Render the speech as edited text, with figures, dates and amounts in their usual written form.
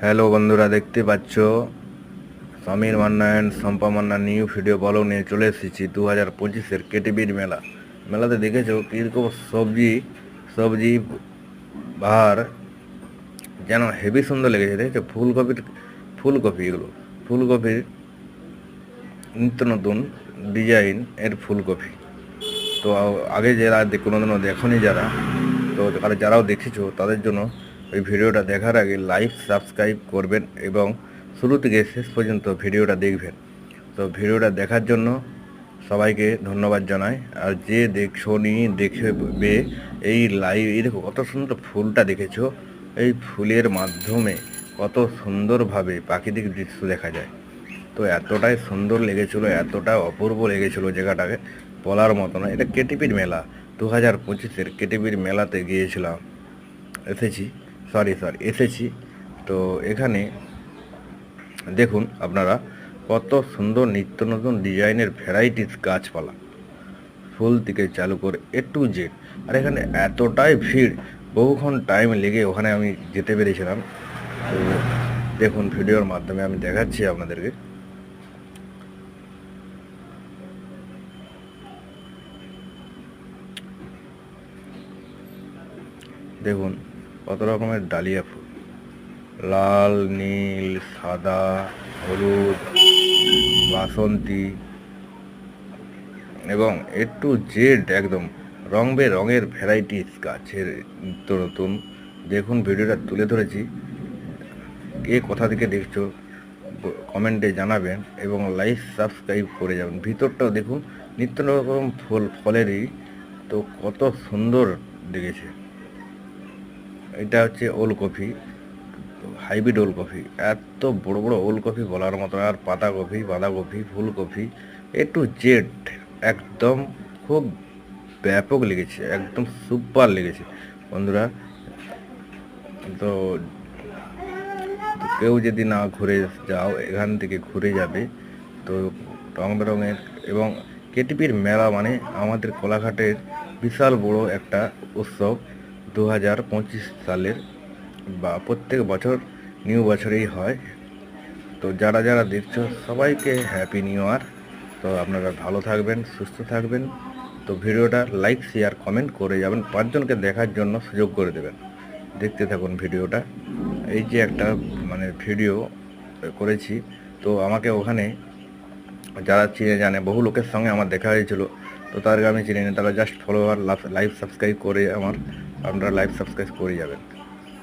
Hello বন্ধুরা, দেখতে পাচ্ছ Samir Manna and Shampa Manna new video blog নিয়ে চলে এসেছি 2025-এর কেটিভির মেলা। মেলাতে দেখেছো কীরকম সবজি সবজি বাহার, যেন হেভি সুন্দর লেগেছে। দেখেছো ফুলকপি, এগুলো ফুলকপির নিত্য নতুন ডিজাইন এর ফুলকপি। তো আগে যারা কোনোদিনও দেখনি, যারাও দেখেছো তাদের জন্য এই ভিডিওটা দেখার আগে লাইক সাবস্ক্রাইব করবেন এবং শুরু থেকে শেষ পর্যন্ত ভিডিওটা দেখবেন। তো ভিডিওটা দেখার জন্য সবাইকে ধন্যবাদ জানাই। আর যে দেখছোনি দেখবে এই লাইভ, এই দেখো কত সুন্দর ফুলটা দেখেছো। এই ফুলের মাধ্যমে কত সুন্দরভাবে প্রাকৃতিক দৃশ্য দেখা যায়। তো এতটাই সুন্দর লেগেছিলো, এতটা অপূর্ব লেগেছিলো, জায়গাটাকে বলার মতো না। এটা কেটিপির মেলা, 2025-এর কেটিপির মেলাতে গিয়েছিলাম, এসেছি। তো এখানে দেখুন আপনারা কত সুন্দর নিত্য নতুন ডিজাইনের ভ্যারাইটিস গাছপালা, ফুল থেকে চালু করে A to Z। আর এখানে এতটাই ভিড়, বহুক্ষণ টাইম লেগে ওখানে আমি যেতে পেরেছিলাম। তো দেখুন ভিডিওর মাধ্যমে আমি দেখাচ্ছি আপনাদেরকে। দেখুন কত রকমের ডালিয়া ফুল, লাল, নীল, সাদা, হলুদ, বাসন্তী এবং A to Z একদম রং বেরঙের ভ্যারাইটিস গাছের নিত্য নতুন। দেখুন ভিডিওটা তুলে ধরেছি, কে কোথা থেকে দেখছো কমেন্টে জানাবেন এবং লাইক সাবস্ক্রাইব করে যাবেন। ভিতরটাও দেখুন নিত্য রকম ফলেরই, তো কত সুন্দর লেগেছে। এটা হচ্ছে ওলকপি, হাইব্রিড ওলকপি, এত বড় বড় ওলকপি বলার মতো। আর পাতাকপি, বাঁধাকপি, ফুলকপি, A to Z একদম খুব ব্যাপক লেগেছে, একদম সুপার লেগেছে বন্ধুরা। তো কেউ যদি না ঘুরে যাও, এখান থেকে ঘুরে যাবে। তো রং বেরঙের এবং কেটিপির মেলা মানে আমাদের কোলাঘাটের বিশাল বড় একটা উৎসব। 2025 সালের বা প্রত্যেক বছর নিউ বছরেই হয়। তো যারা যারা দেখছো সবাইকে হ্যাপি নিউ ইয়ার। তো আপনারা ভালো থাকবেন, সুস্থ থাকবেন। তো ভিডিওটা লাইক শেয়ার কমেন্ট করে যাবেন, 5 জনকে দেখার জন্য সুযোগ করে দেবেন। দেখতে থাকুন ভিডিওটা। এই যে একটা ভিডিও করেছি, তো আমাকে ওখানে যারা চিনে জানে, বহু লোকের সঙ্গে আমার দেখা হয়েছিল। তো তাদেরকে আমি চিনি না, তারা জাস্ট ফলোয়ার, লাইভ সাবস্ক্রাইব করে আপনারা লাইভ সাবস্ক্রাইব করে যাবেন।